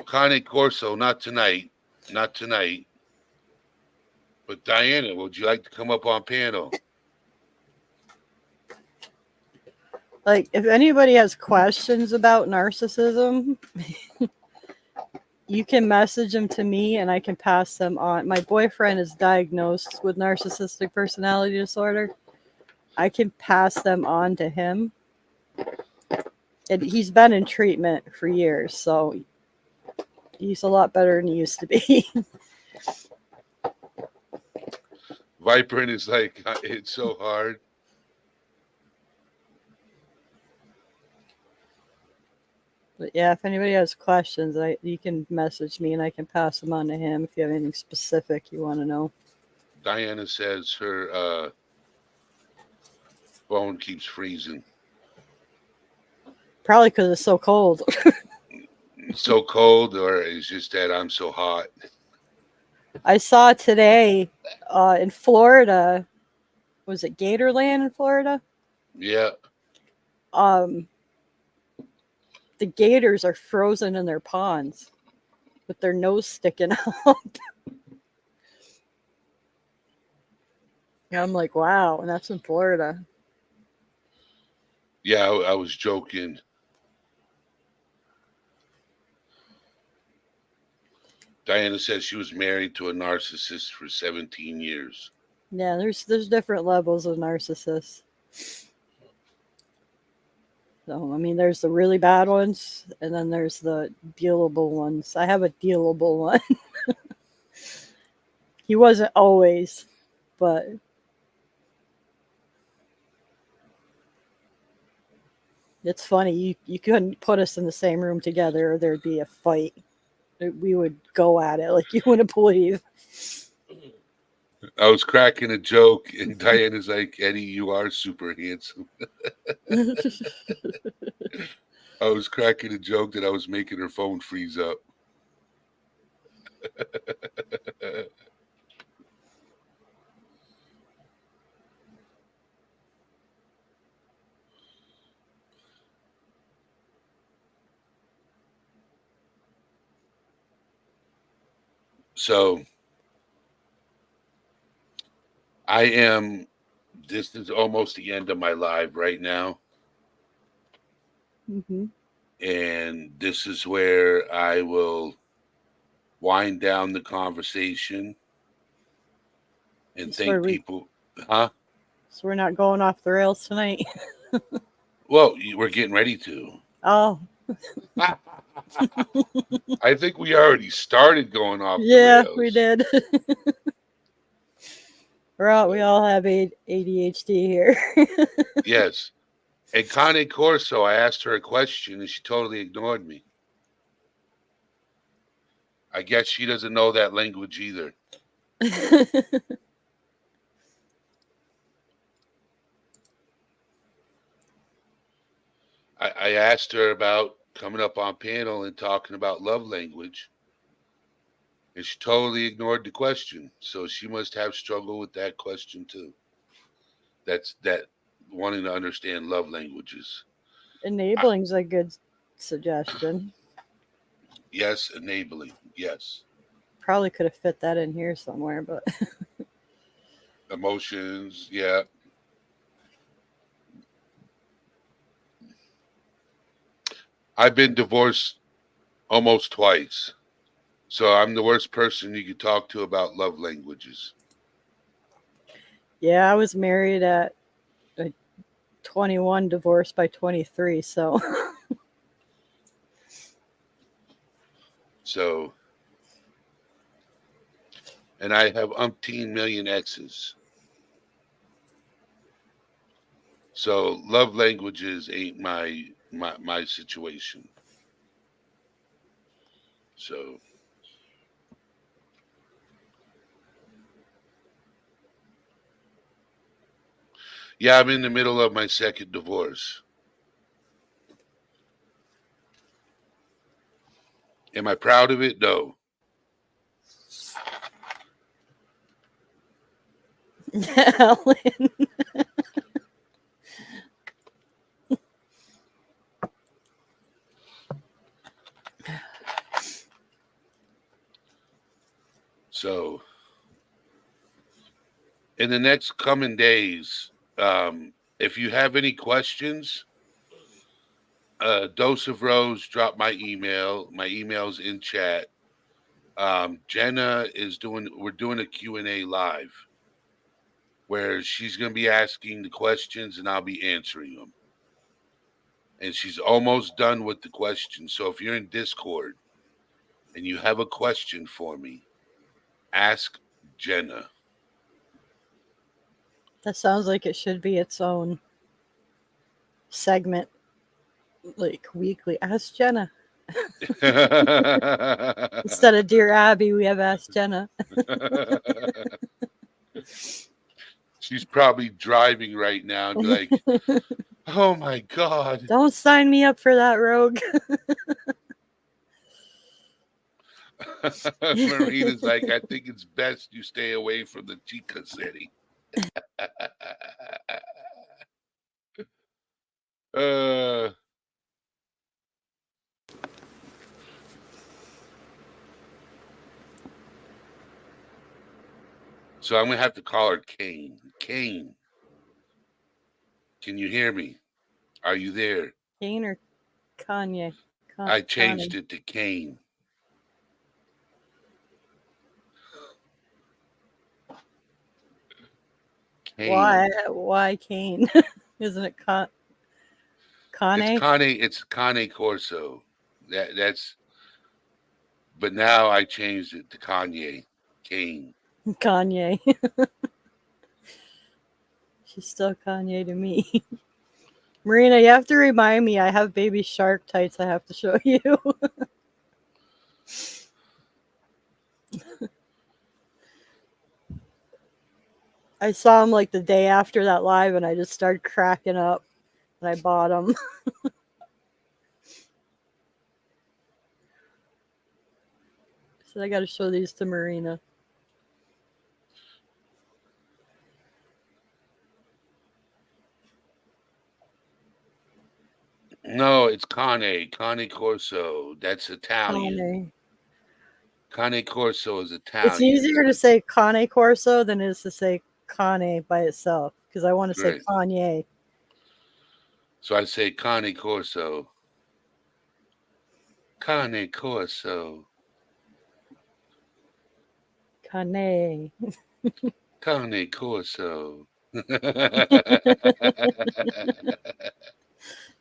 Connie Corso, not tonight. Not tonight. But Diana, would you like to come up on panel? Like, if anybody has questions about narcissism, you can message them to me and I can pass them on. My boyfriend is diagnosed with narcissistic personality disorder. I can pass them on to him. And he's been in treatment for years, so he's a lot better than he used to be. Vibrant is like, it's so hard. But yeah, if anybody has questions, you can message me and I can pass them on to him if you have anything specific you want to know. Diana says her phone keeps freezing. Probably because it's so cold. It's so cold, or it's just that I'm so hot. I saw today in Florida, was it Gatorland in Florida? Yeah. Um, the gators are frozen in their ponds with their nose sticking out. And I'm like, wow, and that's in Florida. Yeah, I was joking. Diana says she was married to a narcissist for 17 years. Yeah, there's different levels of narcissists. So I mean, there's the really bad ones, and then there's the dealable ones. I have a dealable one. He wasn't always, but it's funny. You couldn't put us in the same room together, or there'd be a fight. We would go at it like you wouldn't believe. I was cracking a joke, and Diana's like, Eddie, you are super handsome. I was cracking a joke that I was making her phone freeze up. So I am. This is almost the end of my live right now, Hmm. and this is where I will wind down the conversation and So thank we people. Huh? so we're not going off the rails tonight. Well, we're getting ready to. Oh, I think we already started going off the yeah, we rails. did. We So, all have ADHD here. yes. And Connie Corso, I asked her a question and she totally ignored me. I guess she doesn't know that language either. I asked her about coming up on panel and talking about love language, and she totally ignored the question. So she must have struggled with that question too. That's that wanting to understand love languages. I, Enabling's a good suggestion. yes, enabling. Yes, Probably could have fit that in here somewhere, but emotions. Yeah, I've been divorced almost twice, so I'm the worst person you could talk to about love languages. yeah, I was married at 21, divorced by 23. So So, and I have umpteen million exes. So love languages ain't my situation. So yeah, I'm in the middle of my second divorce. Am I proud of it? No. Alan. So in the next coming days, if you have any questions, Dose of Rose, drop my email. My email's in chat. Jenna is doing. We're doing a Q&A live where she's going to be asking the questions and I'll be answering them. And she's almost done with the questions. So if you're in Discord and you have a question for me, ask Jenna. That sounds like it should be its own segment, like weekly. Ask Jenna. Instead of Dear Abby, we have Ask Jenna. She's probably driving right now and be like, oh my God. Don't sign me up for that, Rogue. Marina's like, I think it's best you stay away from the Chica City. uh, so I'm going to have to call her Kane. Kane, can you hear me? Are you there? Kane or Kanye? I Kanye. changed it to Kane. Why? Kane. Why Kane? Isn't it Kanye? It's Kane Corso. That's but now I changed it to Kanye. Kane. Kanye. She's still Kanye to me. Marina, you have to remind me. I have baby shark tights. I have to show you. I saw them like the day after that live, and I just started cracking up. And I bought them. So I got to show these to Marina. No, it's Kane. Kane Corso. That's Italian. Kanye. Cane Corso is It's Italian. easier to say Cane Corso than it is to say Kanye by itself because I want to say Right. Kanye. So I say Cane Corso. Cane Corso. Kanye. Cane Corso.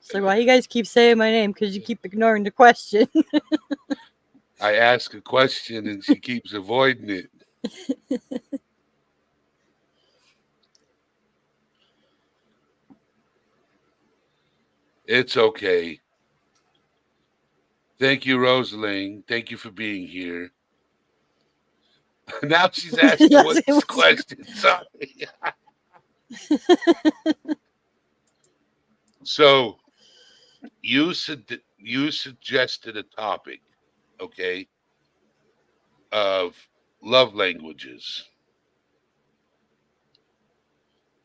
So why you guys keep saying my name? Because you keep ignoring the question. I ask a question and she keeps avoiding it. It's okay. Thank you, Rosaline. Thank you for being here. Now she's asking That's what's it. the question. Sorry. So you suggested a topic, okay, of love languages.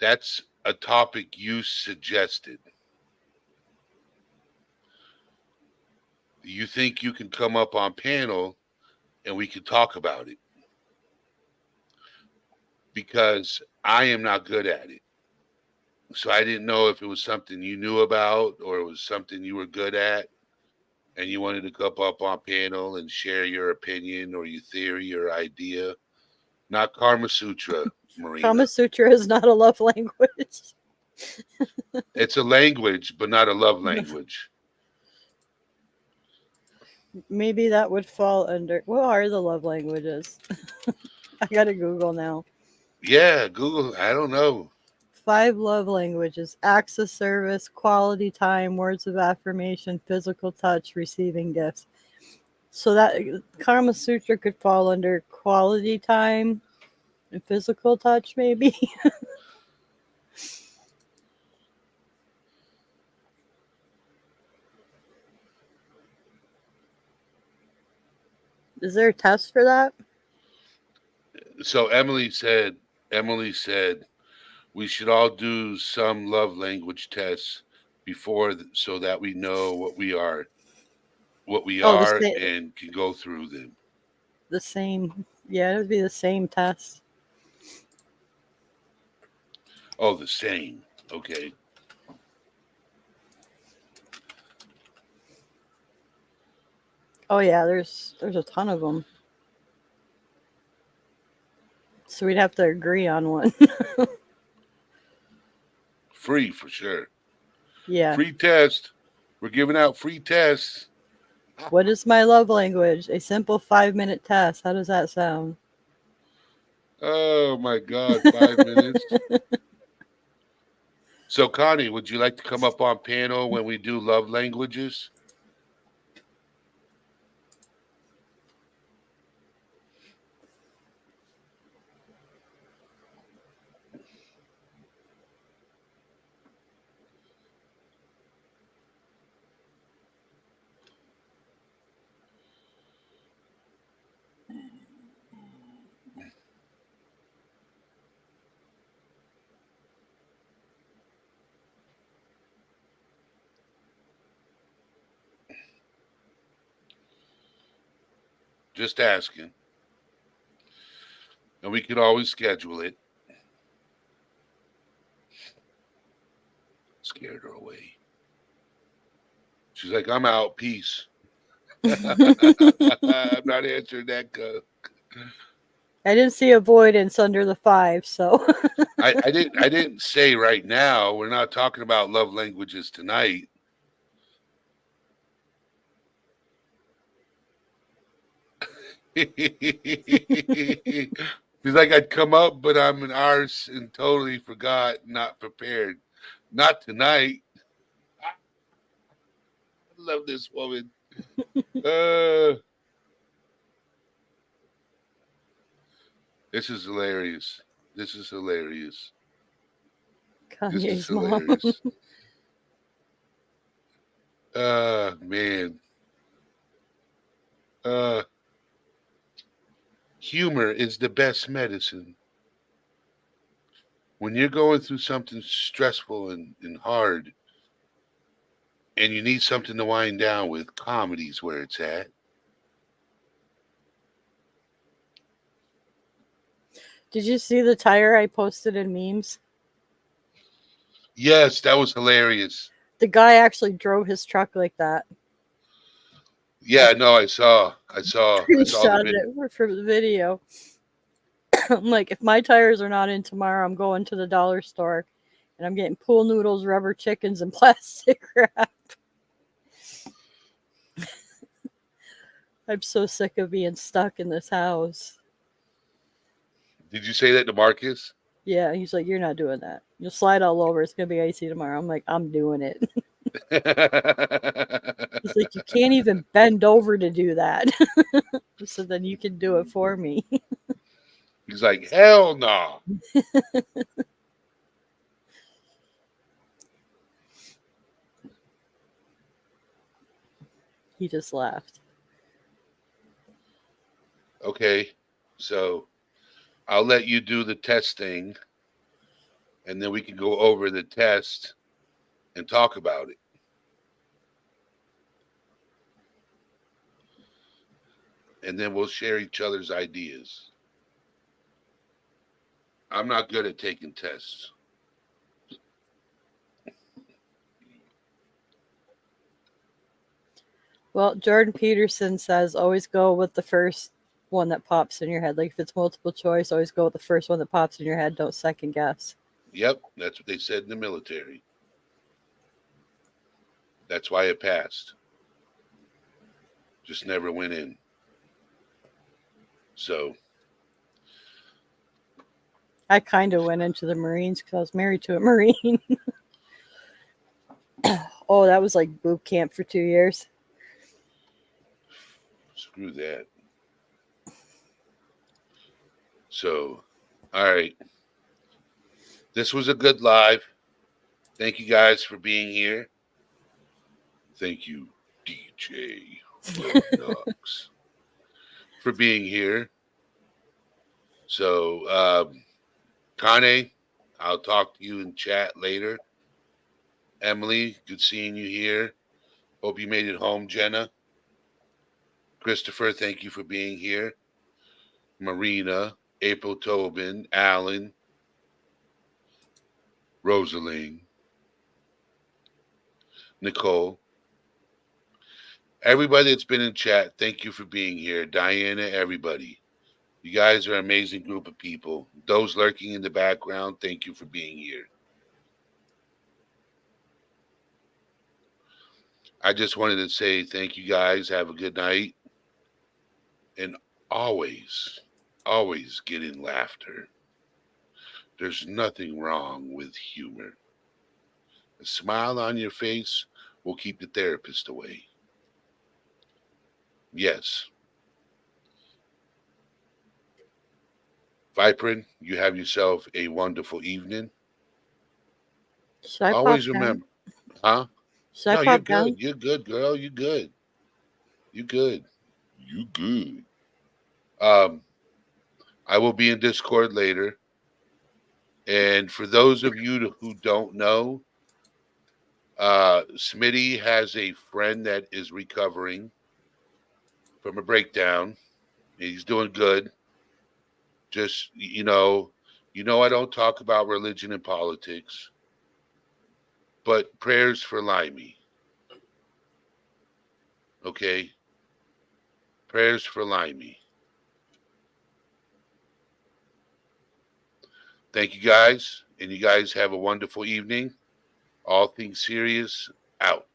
That's a topic you suggested. Do you think you can come up on panel and we can talk about it? Because I am not good at it. So I didn't know if it was something you knew about or it was something you were good at and you wanted to come up on panel and share your opinion or your theory or idea. Not Karma Sutra, Marina. Kama Sutra is not a love language. It's a language, but not a love language. Maybe that would fall under. What are the love languages? I gotta Google now. Yeah, Google, I don't know. 5 love languages: acts of service, quality time, words of affirmation, physical touch, receiving gifts. So that Karma Sutra could fall under quality time and physical touch, maybe. Is there a test for that? So Emily said we should all do some love language tests before so that we know what we Oh, are and can go through them. the same. Yeah, it would be the same test. Oh, the same. Okay. Oh yeah, there's a ton of them. So we'd have to agree on one. Free for sure. Yeah. Free test. We're giving out free tests. What is my love language? A simple 5-minute test. How does that sound? Oh my God, 5 minutes. So Connie, would you like to come up on panel when we do love languages? Just asking. And we could always schedule it. Scared her away. She's like, I'm out. Peace. I'm not answering that. I didn't see avoidance under the 5, so I didn't say right now. We're not talking about love languages tonight. He's like, I'd come up, but I'm an arse and totally forgot, not prepared. Not tonight. I love this woman. This is hilarious. This is hilarious. This is Kanye's mom. hilarious. Man. Uh, humor is the best medicine. When you're going through something stressful and hard, and you need something to wind down with, comedy's where it's at. Did you see the tire I posted in memes? Yes, that was hilarious. The guy actually drove his truck like that. Yeah, no, I saw the Screenshotted video. it for the video. I'm like, if my tires are not in tomorrow, I'm going to the dollar store and I'm getting pool noodles, rubber chickens, and plastic wrap. I'm so sick of being stuck in this house. Did you say that to Marcus? Yeah, he's like, you're not doing that. You'll slide all over. It's gonna be icy tomorrow. I'm like, I'm doing it. He's like, you can't even bend over to do that. So then you can do it for me. He's like, hell no. He just laughed. Okay, so I'll let you do the testing, and then we can go over the test and talk about it. And then we'll share each other's ideas. I'm not good at taking tests. Well, Jordan Peterson says always go with the first one that pops in your head. Like if it's multiple choice, always go with the first one that pops in your head. Don't second guess. Yep, that's what they said in the military. That's why it passed. Just never went in. So, I kind of went into the Marines because I was married to a Marine. Oh, that was like boot camp for 2 years. screw that. So, all right. This was a good live. Thank you guys for being here. Thank you, DJ Knox, for being here. So, Kane, I'll talk to you in chat later. Emily, good seeing you here. Hope you made it home, Jenna. Christopher, thank you for being here. Marina, April Tobin, Alan, Rosaline, Nicole. Everybody that's been in chat, thank you for being here. Diana, everybody. You guys are an amazing group of people. Those lurking in the background, thank you for being here. I just wanted to say thank you guys. Have a good night. And always, always get in laughter. There's nothing wrong with humor. A smile on your face will keep the therapist away. Yes. Viprin, you have yourself a wonderful evening. Should I pop Always down? remember, huh? Should I No, you're pop good. down? You're good, girl. You good. You good. You good. Um, I will be in Discord later. And for those of you who don't know, Smitty has a friend that is recovering from a breakdown. He's doing good. Just I don't talk about religion and politics, but prayers for Limey. Okay, prayers for Limey. Thank you guys, and you guys have a wonderful evening. All things serious out.